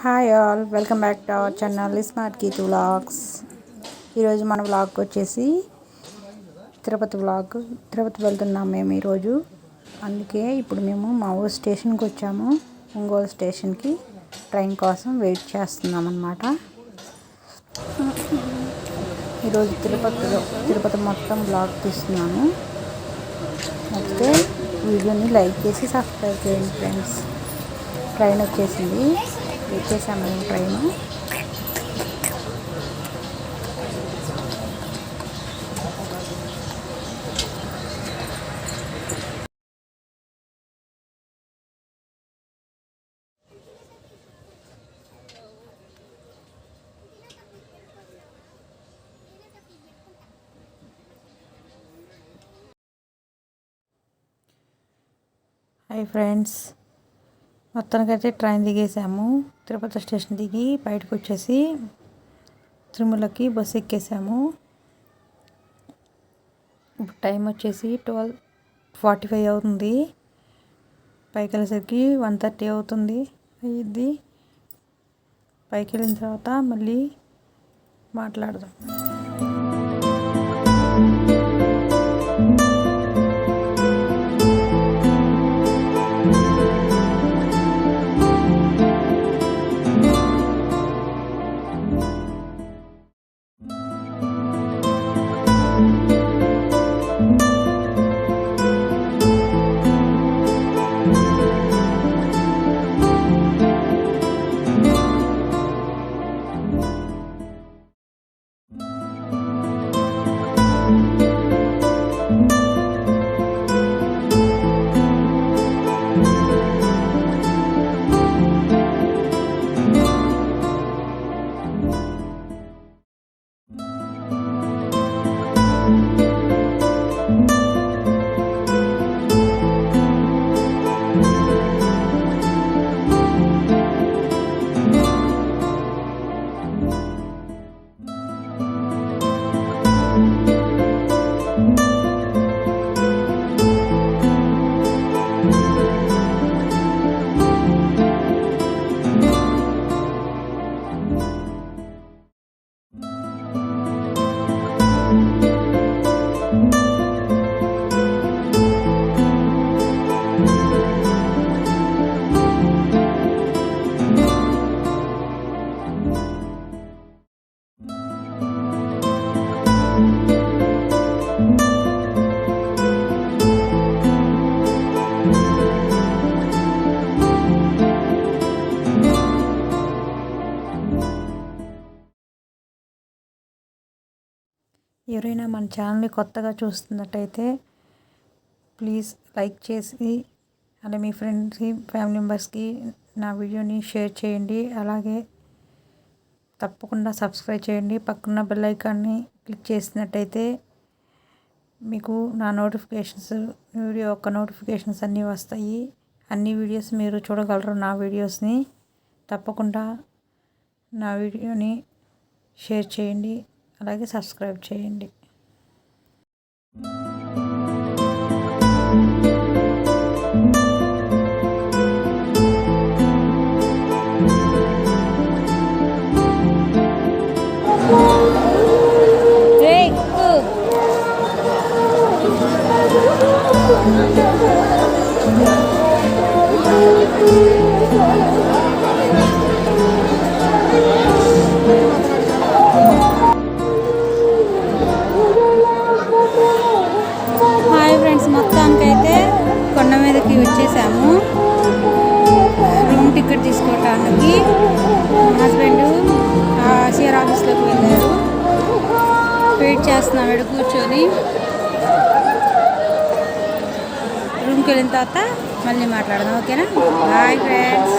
Hi all, welcome back to our channel smart Geetu vlogs. ఈరోజు మన vlog వచ్చేసి Tirupati vlog. Tirupati వెళ్తున్నాం మేము ఈరోజు. అందుకే ఇప్పుడు మేము మా ఊరు స్టేషన్కి వచ్చాము. ఒంగోలు స్టేషన్కి ట్రైన్ కోసం వెయిట్ చేస్తున్నాం అన్నమాట. ఈరోజు తిరుపతి మొత్తం వ్లాగ్ తీస్తున్నాను. నచ్చితే వీడియోని లైక్ చేసి సబ్స్క్రైబ్ చేయండి ఫ్రెండ్స్. ట్రైన్ వచ్చేసింది, ఎక్కేసాము మేము ట్రైన్. హాయ్ ఫ్రెండ్స్, మొత్తానికైతే ట్రైన్ దిగేసాము. తిరుపతి స్టేషన్ దిగి బయటకు వచ్చేసి తిరుమలకి బస్సు ఎక్కేసాము. ఇప్పుడు టైం వచ్చేసి 12:45 అవుతుంది. పైకి వెళ్ళేసరికి 1:30 అవుతుంది అయ్యిద్ది. పైకి వెళ్ళిన తర్వాత మళ్ళీ మాట్లాడదాం. ఎవరైనా మన ఛానల్ని కొత్తగా చూస్తున్నట్టయితే ప్లీజ్ లైక్ చేసి అలా మీ ఫ్రెండ్స్కి, ఫ్యామిలీ మెంబర్స్కి నా వీడియోని షేర్ చేయండి. అలాగే తప్పకుండా సబ్స్క్రైబ్ చేయండి. పక్కన బెల్ ఐకాన్ని క్లిక్ చేసినట్టయితే మీకు నా నోటిఫికేషన్స్ అన్నీ వస్తాయి. అన్ని వీడియోస్ మీరు చూడగలరు. నా వీడియోస్ని తప్పకుండా నా వీడియోని షేర్ చేయండి, అలాగే సబ్స్క్రైబ్ చేయండి. హాయ్ ఫ్రెండ్స్, మొత్తానికైతే కొండ మీదకి వచ్చేసాము. రూమ్ టికెట్ తీసుకోవటానికి మా హస్బెండ్ సిఆర్ ఆఫీస్లోకి వెళ్ళారు. వెయిట్ చేస్తున్నాం ఇక్కడ కూర్చొని. రూమ్కి వెళ్ళిన తర్వాత మళ్ళీ మాట్లాడదాం, ఓకేనా? Hi friends.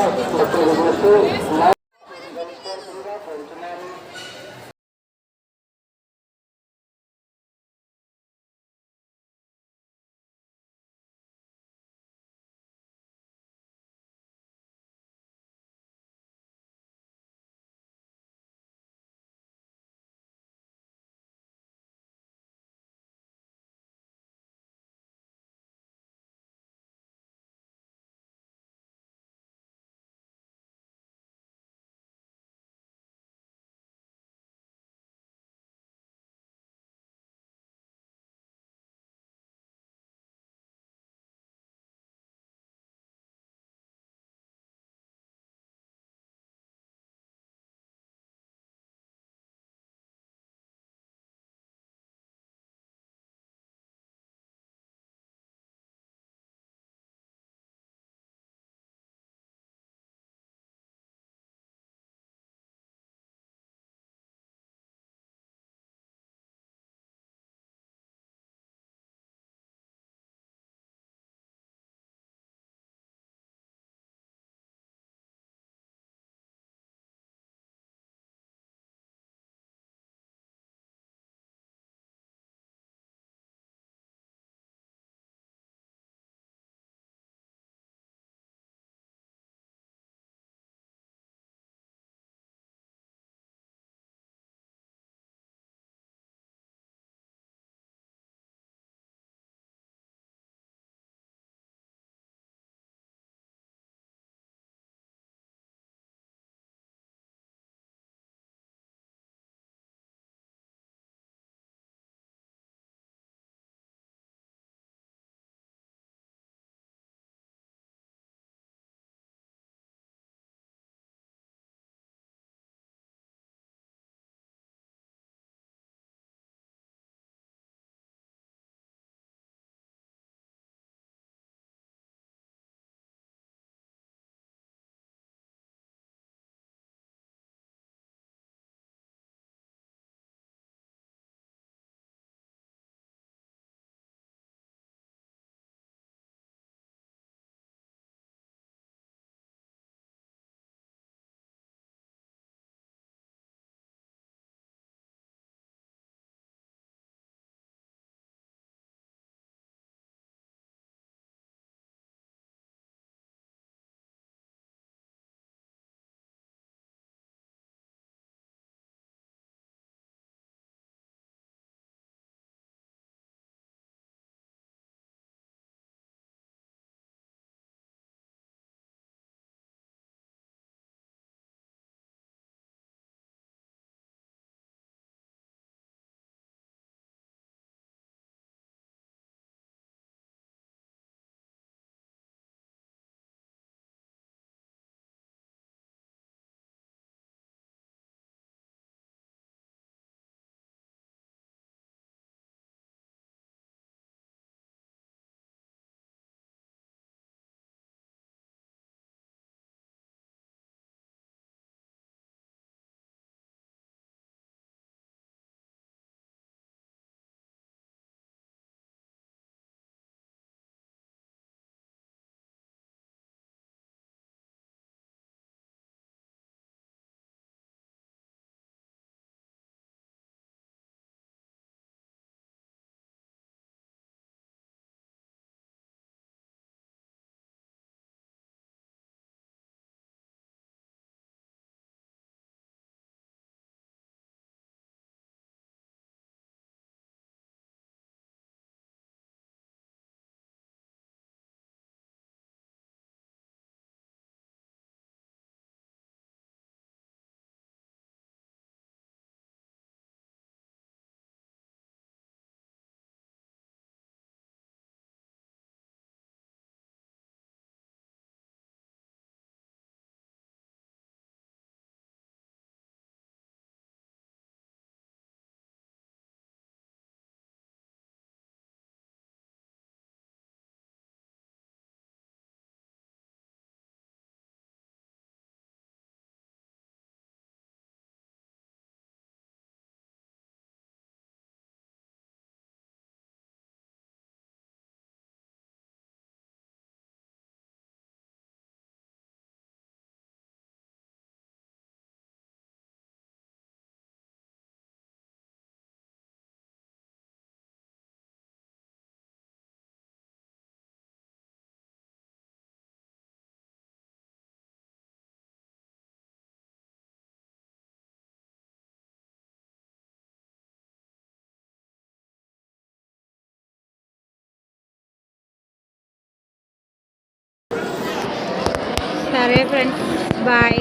సరే ఫ్రెండ్స్, బాయ్.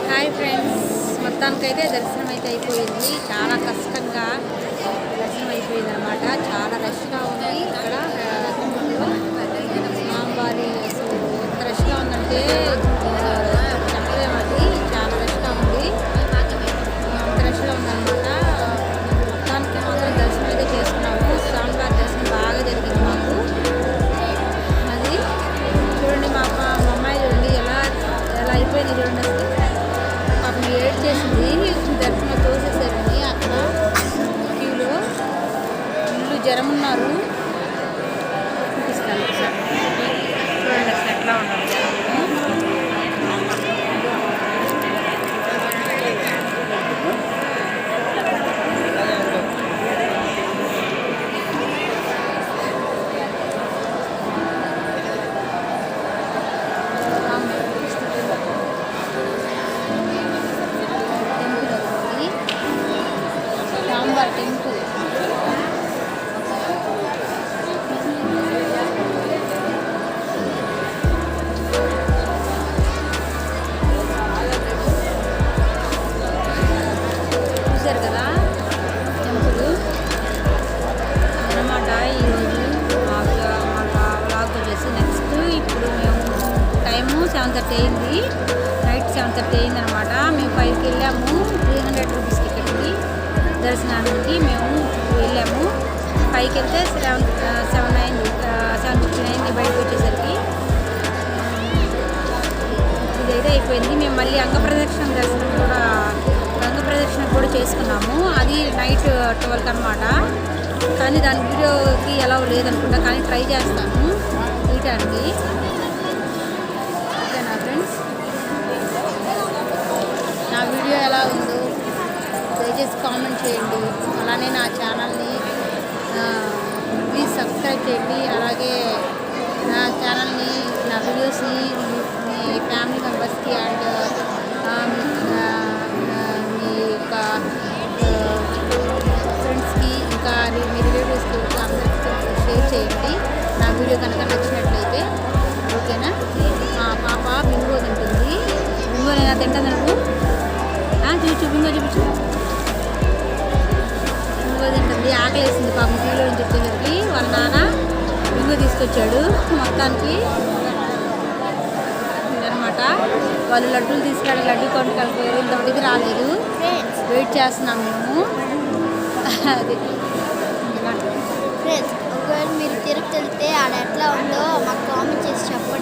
హాయ్ ఫ్రెండ్స్, మొత్తానికైతే దర్శనం అయితే అయిపోయింది. చాలా కష్టంగా దర్శనం అయిపోయింది అనమాట. చాలా రష్గా ఉంది ఇక్కడ స్వామివారి. అసలు ఎంత రష్గా ఉందంటే చెప్పలేమండి. చాలా రష్గా ఉంది, అంత రష్గా ఉందన్నమాట. మొత్తానికి మాత్రం దర్శనం అయితే చేసుకున్నాము. స్వామివారి దర్శనం బాగా జరిగింది మాకు. అది చూడండి, మా అమ్మాయి చూడండి ఎలా ఎలా అయిపోయింది చూడండి. అసలు పాపం ఏడ్ చేసింది. దర్శనం తోసేసారని అక్కడ క్యూలో ఇల్లు జనం ఉన్నారు. చూపిస్తాను ఒకసారి చూడండి అసలు ఎట్లా ఉన్నారు. టెంపుల్ చూసారు కదా, టెంపుల్ అన్నమాట. ఈరోజు మా వ్లాగ్ వచ్చేసి నెక్స్ట్ ఇప్పుడు మేము టైము 7:30 అయింది. నైట్ 7:30 అయింది అనమాట. మేము 5కి వెళ్ళాము. 300 రూపీస్ టికెట్కి దర్శనానికి మేము వెళ్ళాము. 5కి వెళ్తే 7 అయింది, 7:15 అయింది బయటకు వచ్చేసరికి. ఇదైతే అయిపోయింది. మేము మళ్ళీ అంగప్రదక్షిణ కూడా చేసుకున్నాము. అది నైట్ 12కి అనమాట. కానీ దాని వీడియోకి ఎలా లేదనుకుంటా, కానీ ట్రై చేస్తాను తీయటానికి. ఓకేనా ఫ్రెండ్స్, నా వీడియో ఎలా ఉందో దయచేసి కామెంట్ చేయండి. అలానే నా ఛానల్ని ప్లీజ్ సబ్స్క్రైబ్ చేయండి. అలాగే నా ఛానల్ని, నా వీడియోస్ని మీ ఫ్యామిలీ మెంబర్స్కి అండ్ మీ యొక్క ఫ్రెండ్స్కి, ఇంకా మీ రిలేటివ్స్కి అందరికీ షేర్ చేయండి నా వీడియో కనుక నచ్చినట్లయితే. ఓకేనా. మా పాప బింగో తింటుంది. బింగో నేను తింటాను. నువ్వు చూపించు, బింగో చూపించు. బింగో తింటుంది. ఆకలేసింది పాపం. టీలో నుంచి వచ్చేసరికి వాళ్ళ నాన్న బింగో తీసుకొచ్చాడు. మొత్తానికి అనమాట. వాళ్ళు లడ్డూలు తీసుకురాడు, లడ్డూ కౌంట్కి వెళ్ళిపోయారు. ఇంతవరకు రాలేదు. వెయిట్ చేస్తున్నాం మేము. అది ఒకవేళ మీరు తిరుపతి వెళ్తే ఆడ ఎట్లా ఉందో మాకు కామెంట్ చేసి చెప్పండి.